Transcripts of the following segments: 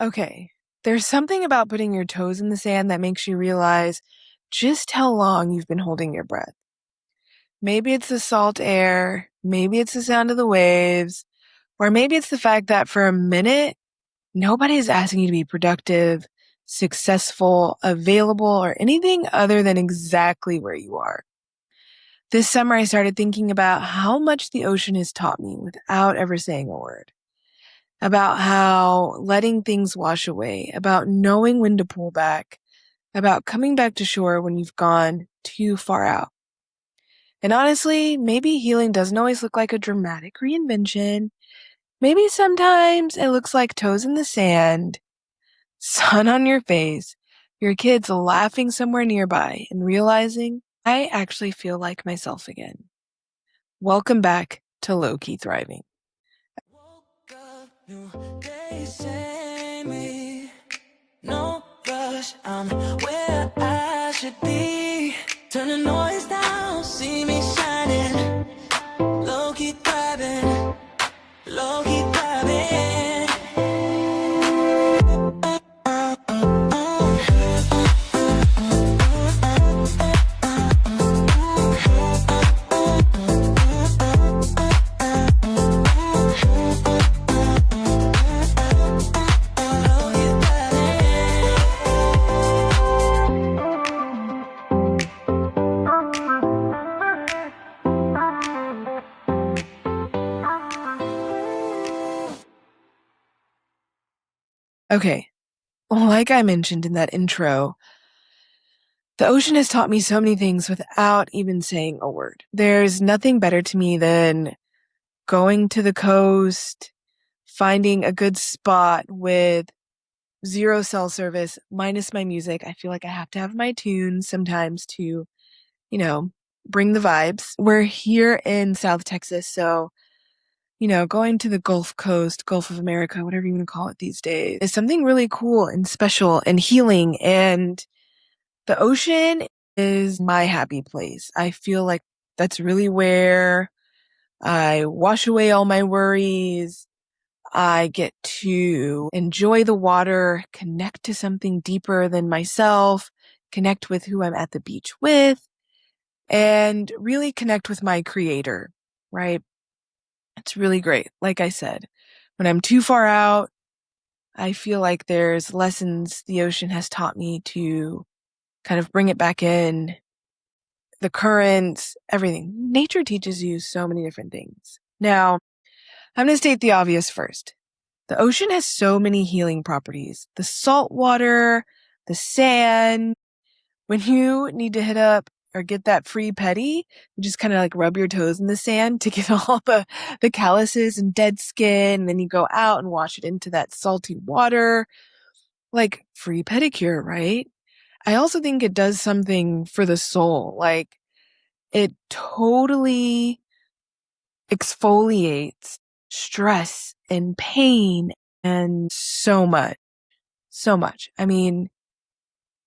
Okay. There's something about putting your toes in the sand that makes you realize just how long you've been holding your breath. Maybe it's the salt air, maybe it's the sound of the waves, or maybe it's the fact that for a minute, nobody's asking you to be productive, successful, available, or anything other than exactly where you are. This summer, I started thinking about how much the ocean has taught me without ever saying a word. About how letting things wash away, about knowing when to pull back, about coming back to shore when you've gone too far out. And honestly, maybe healing doesn't always look like a dramatic reinvention. Maybe sometimes it looks like toes in the sand, sun on your face, your kids laughing somewhere nearby, and realizing I actually feel like myself again. Welcome back to Low Key Thriving. Woke up, new day, same me. No rush, I'm where I should be. Turn the noise down, see me shining. Low key thriving, low key thriving. Okay, like I mentioned in that intro, the ocean has taught me so many things without even saying a word. There's nothing better to me than going to the coast, finding a good spot with zero cell service, minus my music. I feel like I have to have my tunes sometimes to, bring the vibes. We're here in South Texas, so going to the Gulf Coast, Gulf of America, whatever you want to call it these days, is something really cool and special and healing. And the ocean is my happy place. I feel like that's really where I wash away all my worries. I get to enjoy the water, connect to something deeper than myself, connect with who I'm at the beach with, and really connect with my creator, right? It's really great. Like I said, when I'm too far out, I feel like there's lessons the ocean has taught me to kind of bring it back in, the currents, everything. Nature teaches you so many different things. Now, I'm going to state the obvious first. The ocean has so many healing properties. The salt water, the sand. When you need to hit up or get that free petty, you just kind of like rub your toes in the sand to get all the calluses and dead skin. And then you go out and wash it into that salty water. Like free pedicure, right? I also think it does something for the soul. Like it totally exfoliates stress and pain and so much. So much. I mean,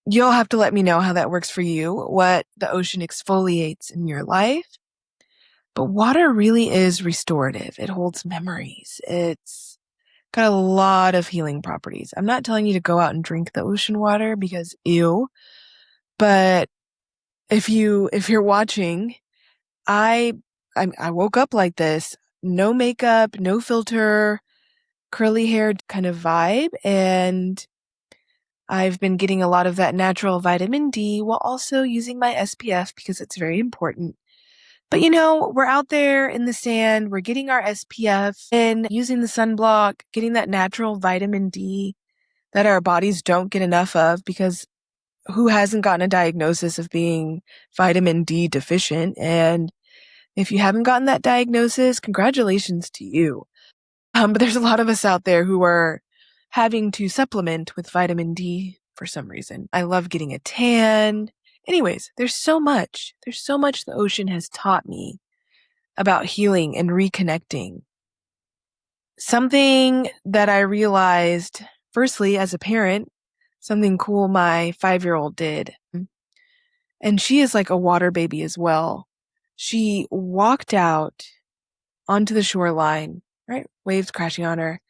you'll have to let me know how that works for you, what the ocean exfoliates in your life. But water really is restorative. It holds memories. It's got a lot of healing properties. I'm not telling you to go out and drink the ocean water because ew. But if you're watching, I woke up like this, no makeup, no filter, curly haired kind of vibe, and I've been getting a lot of that natural vitamin D while also using my SPF because it's very important. But we're out there in the sand, we're getting our SPF and using the sunblock, getting that natural vitamin D that our bodies don't get enough of because who hasn't gotten a diagnosis of being vitamin D deficient? And if you haven't gotten that diagnosis, congratulations to you. But there's a lot of us out there who are having to supplement with vitamin D for some reason. I love getting a tan. Anyways, there's so much. There's so much the ocean has taught me about healing and reconnecting. Something that I realized, firstly, as a parent, something cool my 5-year-old did. And she is like a water baby as well. She walked out onto the shoreline, right? Waves crashing on her,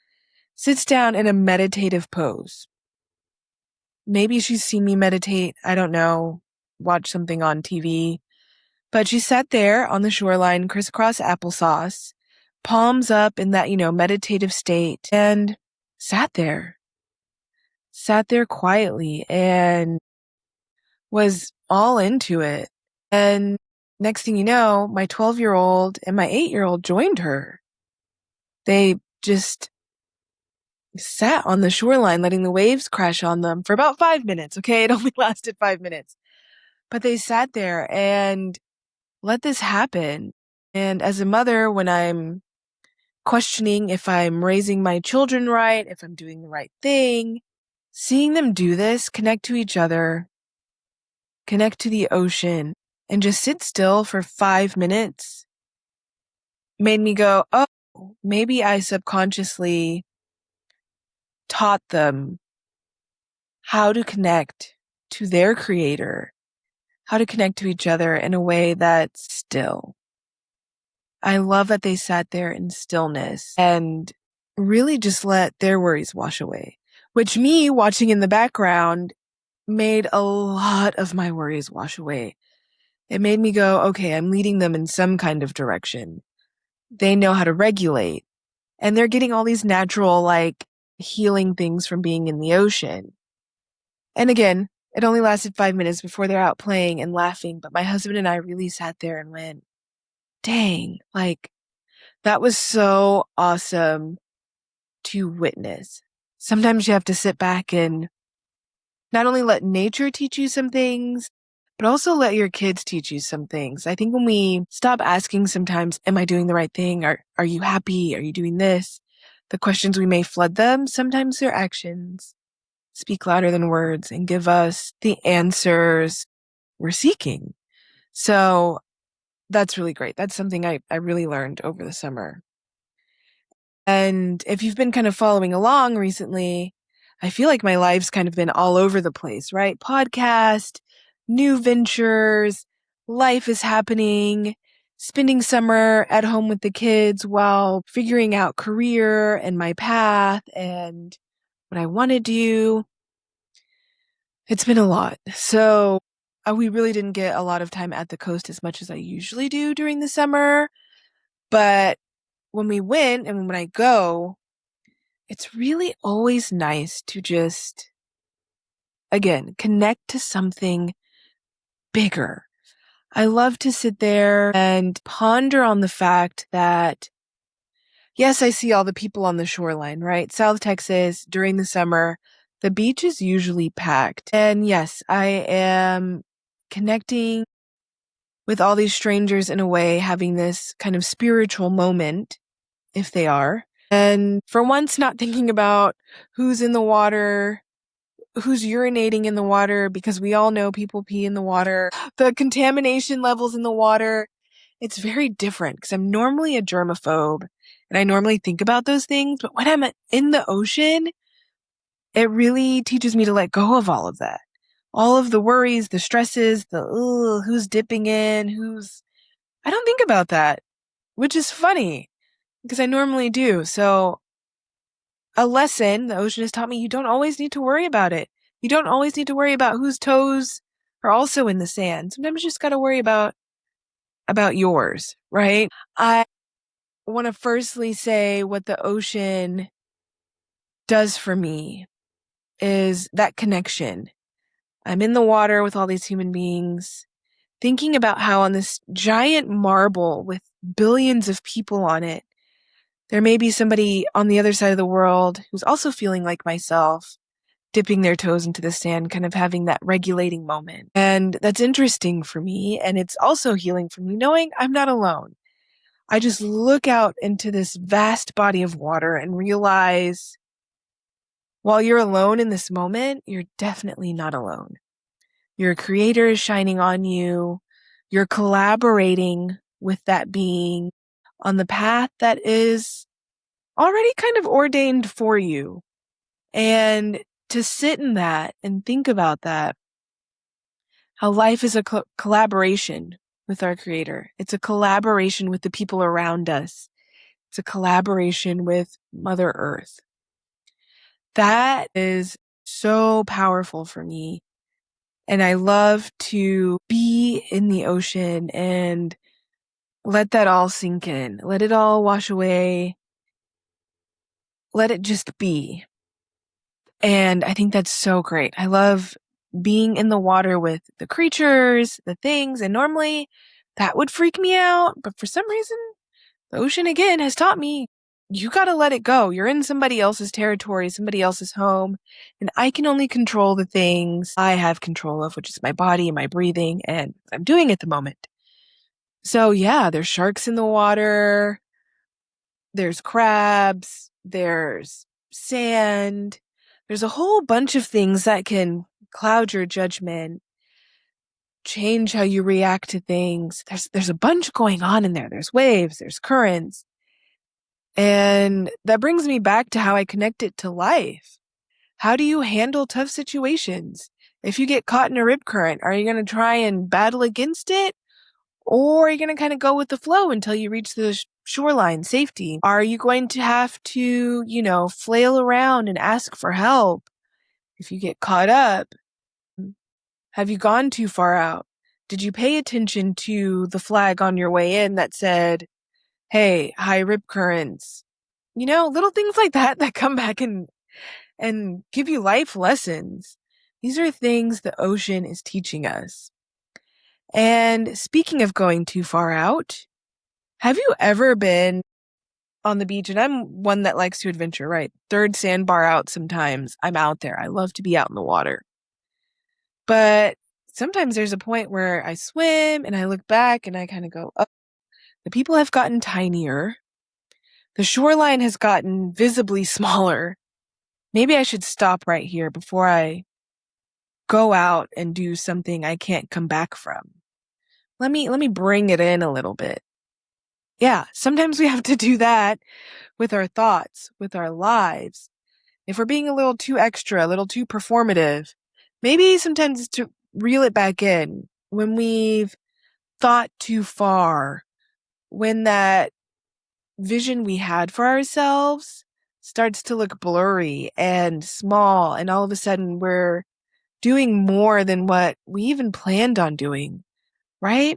sits down in a meditative pose. Maybe she's seen me meditate. I don't know. Watch something on TV. But she sat there on the shoreline, crisscross applesauce, palms up in that, meditative state, and sat there. Sat there quietly and was all into it. And next thing you know, my 12-year-old and my 8-year-old joined her. They just sat on the shoreline, letting the waves crash on them for about 5 minutes. Okay. It only lasted 5 minutes, but they sat there and let this happen. And as a mother, when I'm questioning if I'm raising my children right, if I'm doing the right thing, seeing them do this, connect to each other, connect to the ocean, and just sit still for 5 minutes made me go, oh, maybe I subconsciously taught them how to connect to their creator, how to connect to each other in a way that's still. I love that they sat there in stillness and really just let their worries wash away, which me watching in the background made a lot of my worries wash away. It made me go, okay, I'm leading them in some kind of direction. They know how to regulate, and they're getting all these natural, healing things from being in the ocean. And again, it only lasted 5 minutes before they're out playing and laughing, but my husband and I really sat there and went, dang, that was so awesome to witness. Sometimes you have to sit back and not only let nature teach you some things, but also let your kids teach you some things. I think when we stop asking sometimes, am I doing the right thing? Are you happy? Are you doing this? The questions we may flood them, sometimes their actions speak louder than words and give us the answers we're seeking. So that's really great. That's something I really learned over the summer. And if you've been kind of following along recently, I feel like my life's kind of been all over the place, right? Podcast, new ventures, life is happening, spending summer at home with the kids while figuring out career and my path and what I want to do. It's been a lot. So we really didn't get a lot of time at the coast as much as I usually do during the summer. But when we went and when I go, it's really always nice to just, again, connect to something bigger. I love to sit there and ponder on the fact that, yes, I see all the people on the shoreline, right? South Texas during the summer, the beach is usually packed. And yes, I am connecting with all these strangers in a way, having this kind of spiritual moment, if they are. And for once, not thinking about who's in the water, who's urinating in the water, because we all know people pee in the water, the contamination levels in the water. It's very different because I'm normally a germaphobe and I normally think about those things. But when I'm in the ocean, it really teaches me to let go of all of that. All of the worries, the stresses, who's dipping in, I don't think about that, which is funny because I normally do. So a lesson the ocean has taught me, you don't always need to worry about it. You don't always need to worry about whose toes are also in the sand. Sometimes you just got to worry about yours, right? I want to firstly say what the ocean does for me is that connection. I'm in the water with all these human beings, thinking about how on this giant marble with billions of people on it, there may be somebody on the other side of the world who's also feeling like myself, dipping their toes into the sand, kind of having that regulating moment. And that's interesting for me. And it's also healing for me, knowing I'm not alone. I just look out into this vast body of water and realize while you're alone in this moment, you're definitely not alone. Your creator is shining on you. You're collaborating with that being on the path that is already kind of ordained for you. And to sit in that and think about that, how life is a collaboration with our creator. It's a collaboration with the people around us. It's a collaboration with Mother Earth. That is so powerful for me. And I love to be in the ocean and let that all sink in. Let it all wash away. Let it just be. And I think that's so great. I love being in the water with the creatures, the things, and normally that would freak me out. But for some reason, the ocean again has taught me you gotta let it go. You're in somebody else's territory, somebody else's home, and I can only control the things I have control of, which is my body and my breathing, and I'm doing at the moment. So yeah, there's sharks in the water, there's crabs, there's sand, there's a whole bunch of things that can cloud your judgment, change how you react to things. There's a bunch going on in there. There's waves, there's currents. And that brings me back to how I connect it to life. How do you handle tough situations? If you get caught in a rip current, are you going to try and battle against it? Or are you going to kind of go with the flow until you reach the shoreline safety? Are you going to have to, flail around and ask for help if you get caught up? Have you gone too far out? Did you pay attention to the flag on your way in that said, hey, high rip currents? Little things like that come back and give you life lessons. These are things the ocean is teaching us. And speaking of going too far out, have you ever been on the beach? And I'm one that likes to adventure, right? Third sandbar out sometimes. I'm out there. I love to be out in the water. But sometimes there's a point where I swim and I look back and I kind of go, oh, the people have gotten tinier. The shoreline has gotten visibly smaller. Maybe I should stop right here before I go out and do something I can't come back from. Let me bring it in a little bit. Yeah, sometimes we have to do that with our thoughts, with our lives. If we're being a little too extra, a little too performative, maybe sometimes it's to reel it back in when we've thought too far, when that vision we had for ourselves starts to look blurry and small, and all of a sudden we're doing more than what we even planned on doing, right?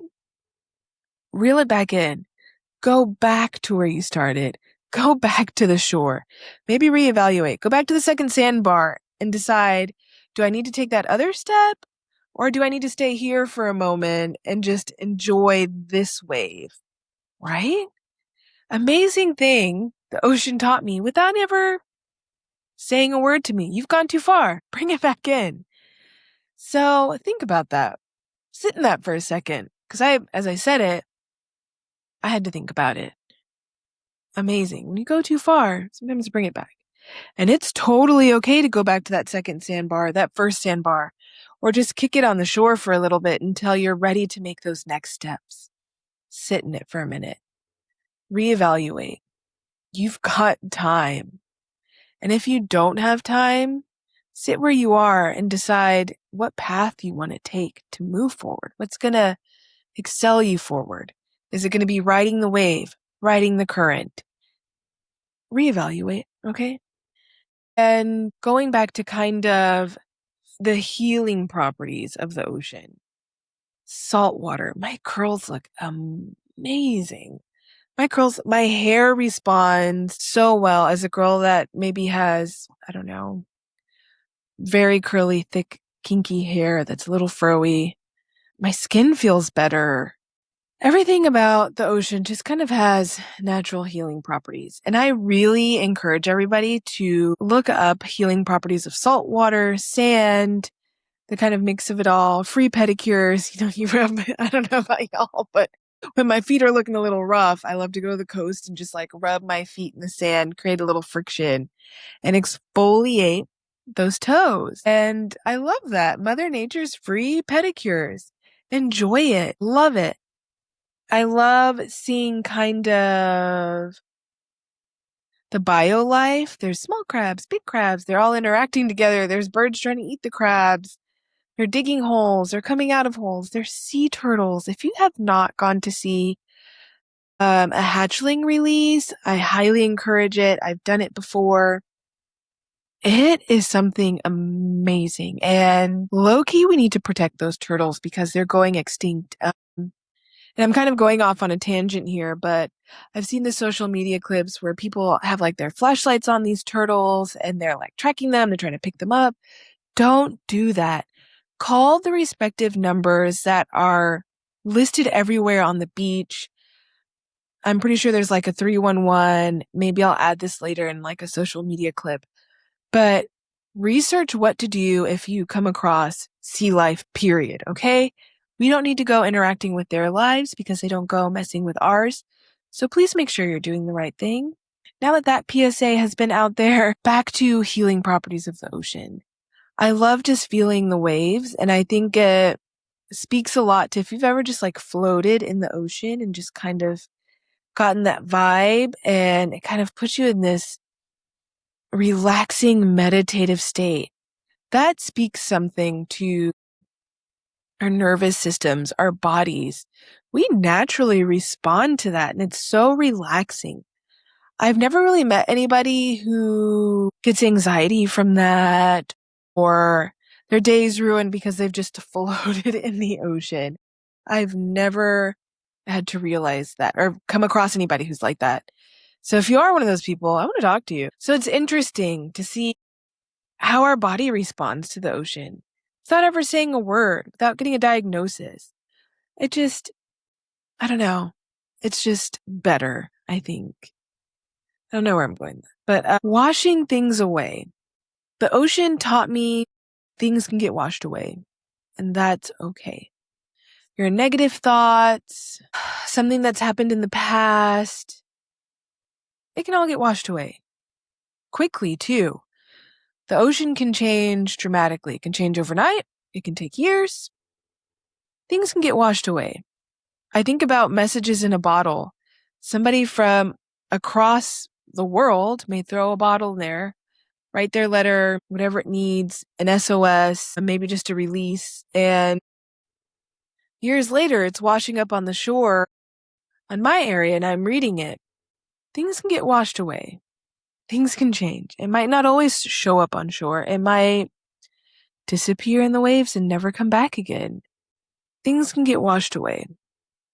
Reel it back in. Go back to where you started. Go back to the shore. Maybe reevaluate. Go back to the second sandbar and decide, do I need to take that other step? Or do I need to stay here for a moment and just enjoy this wave? Right? Amazing thing the ocean taught me without ever saying a word to me. You've gone too far. Bring it back in. So think about that. Sit in that for a second. Because as I said it, I had to think about it. Amazing. When you go too far, sometimes bring it back. And it's totally okay to go back to that second sandbar, that first sandbar, or just kick it on the shore for a little bit until you're ready to make those next steps. Sit in it for a minute. Reevaluate. You've got time. And if you don't have time, sit where you are and decide what path you want to take to move forward. What's going to excel you forward? Is it going to be riding the wave, riding the current? Reevaluate, okay? And going back to kind of the healing properties of the ocean. Salt water. My curls look amazing. My hair responds so well as a girl that maybe has, I don't know, very curly, thick, kinky hair that's a little furry. My skin feels better. Everything about the ocean just kind of has natural healing properties. And I really encourage everybody to look up healing properties of salt water, sand, the kind of mix of it all, free pedicures. You rub, I don't know about y'all, but when my feet are looking a little rough, I love to go to the coast and just like rub my feet in the sand, create a little friction and exfoliate those toes. And I love that. Mother Nature's free pedicures. Enjoy it. Love it. I love seeing kind of the bio life. There's small crabs, big crabs. They're all interacting together. There's birds trying to eat the crabs. They're digging holes. They're coming out of holes. There's sea turtles. If you have not gone to see a hatchling release, I highly encourage it. I've done it before. It is something amazing. And low-key, we need to protect those turtles because they're going extinct. And I'm kind of going off on a tangent here, but I've seen the social media clips where people have like their flashlights on these turtles and they're like tracking them. They're trying to pick them up. Don't do that. Call the respective numbers that are listed everywhere on the beach. I'm pretty sure there's like a 311. Maybe I'll add this later in like a social media clip. But research what to do if you come across sea life, period. Okay? We don't need to go interacting with their lives because they don't go messing with ours. So please make sure you're doing the right thing. Now that that PSA has been out there, back to healing properties of the ocean. I love just feeling the waves, and I think it speaks a lot to if you've ever just like floated in the ocean and just kind of gotten that vibe, and it kind of puts you in this relaxing meditative state. That speaks something to our nervous systems, our bodies. We naturally respond to that, and it's so relaxing. I've never really met anybody who gets anxiety from that or their day's ruined because they've just floated in the ocean. I've never had to realize that or come across anybody who's like that. So if you are one of those people, I want to talk to you. So it's interesting to see how our body responds to the ocean without ever saying a word, without getting a diagnosis. It just, I don't know. It's just better, I think. I don't know where I'm going, but washing things away. The ocean taught me things can get washed away, and that's okay. Your negative thoughts, something that's happened in the past, it can all get washed away. Quickly, too. The ocean can change dramatically. It can change overnight. It can take years. Things can get washed away. I think about messages in a bottle. Somebody from across the world may throw a bottle in there, write their letter, whatever it needs, an SOS, maybe just a release. And years later, it's washing up on the shore on my area and I'm reading it. Things can get washed away. Things can change. It might not always show up on shore. It might disappear in the waves and never come back again. Things can get washed away.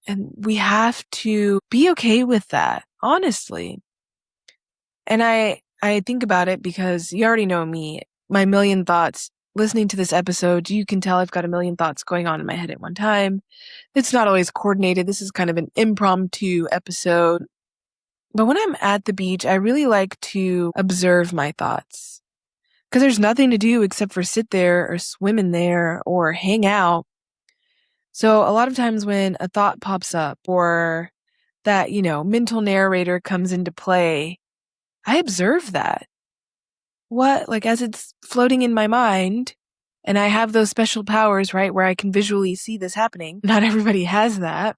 And we have to be okay with that, honestly. And I think about it because you already know me, my million thoughts. Listening to this episode, you can tell I've got a million thoughts going on in my head at one time. It's not always coordinated. This is kind of an impromptu episode. But when I'm at the beach, I really like to observe my thoughts. Because there's nothing to do except for sit there or swim in there or hang out. So a lot of times when a thought pops up or that, mental narrator comes into play, I observe that. As it's floating in my mind, and I have those special powers, right, where I can visually see this happening. Not everybody has that,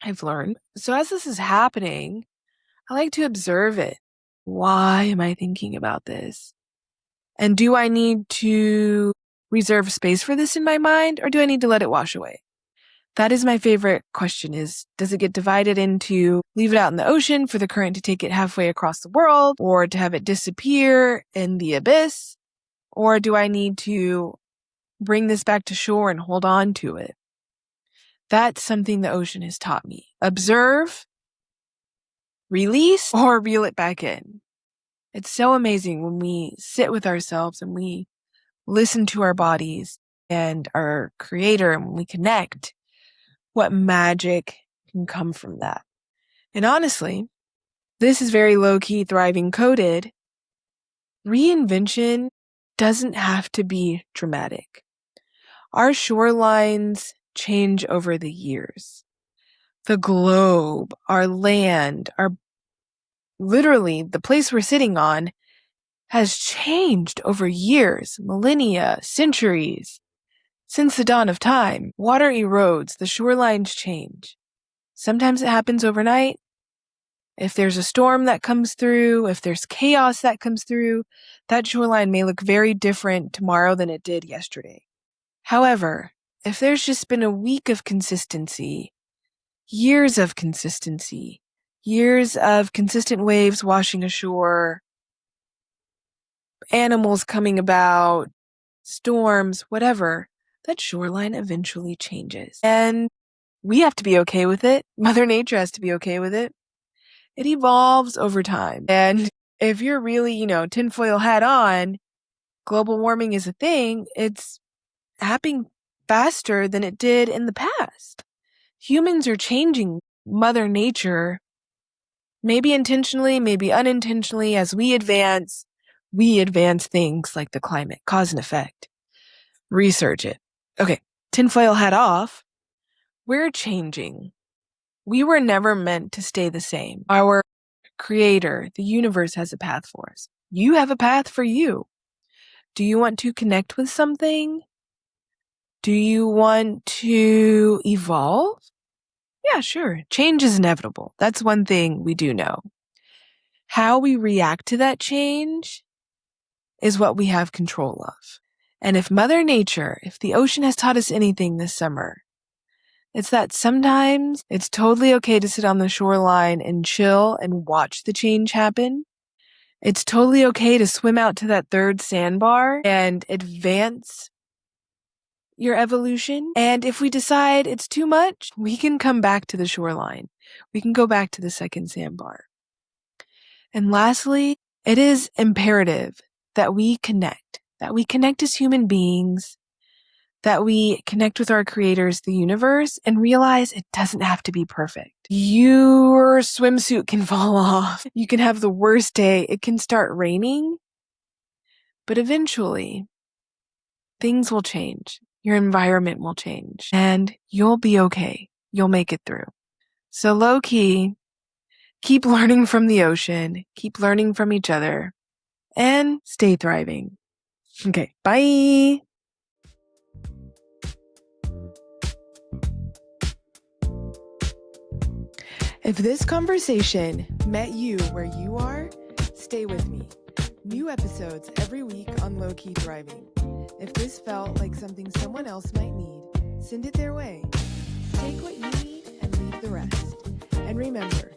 I've learned. So as this is happening, I like to observe it. Why am I thinking about this? And do I need to reserve space for this in my mind, or do I need to let it wash away? That is my favorite question is, does it get divided into leave it out in the ocean for the current to take it halfway across the world or to have it disappear in the abyss? Or do I need to bring this back to shore and hold on to it? That's something the ocean has taught me. Observe, release, or reel it back in. It's so amazing when we sit with ourselves and we listen to our bodies and our creator and when we connect. What magic can come from that. And honestly, this is very low-key, thriving, coded. Reinvention doesn't have to be dramatic. Our shorelines change over the years. The globe, our land, literally the place we're sitting on has changed over years, millennia, centuries. Since the dawn of time, water erodes, the shorelines change. Sometimes it happens overnight. If there's a storm that comes through, if there's chaos that comes through, that shoreline may look very different tomorrow than it did yesterday. However, if there's just been a week of consistency, years of consistency, years of consistent waves washing ashore, animals coming about, storms, whatever, that shoreline eventually changes. And we have to be okay with it. Mother Nature has to be okay with it. It evolves over time. And if you're really, tinfoil hat on, global warming is a thing, it's happening faster than it did in the past. Humans are changing Mother Nature, maybe intentionally, maybe unintentionally. As we advance things like the climate, cause and effect. Research it. Okay, tinfoil hat off. We're changing. We were never meant to stay the same. Our Creator, the universe, has a path for us. You have a path for you. Do you want to connect with something? Do you want to evolve? Yeah, sure. Change is inevitable. That's one thing we do know. How we react to that change is what we have control of. And if Mother Nature, if the ocean has taught us anything this summer, it's that sometimes it's totally okay to sit on the shoreline and chill and watch the change happen. It's totally okay to swim out to that third sandbar and advance your evolution. And if we decide it's too much, we can come back to the shoreline. We can go back to the second sandbar. And lastly, it is imperative that we connect as human beings, that we connect with our creators, the universe, and realize it doesn't have to be perfect. Your swimsuit can fall off. You can have the worst day. It can start raining. But eventually, things will change. Your environment will change. And you'll be okay. You'll make it through. So low key, keep learning from the ocean. Keep learning from each other. And stay thriving. Okay, bye. If this conversation met you where you are, stay with me. New episodes every week on Low Key Thriving. If this felt like something someone else might need, send it their way. Take what you need and leave the rest. And remember,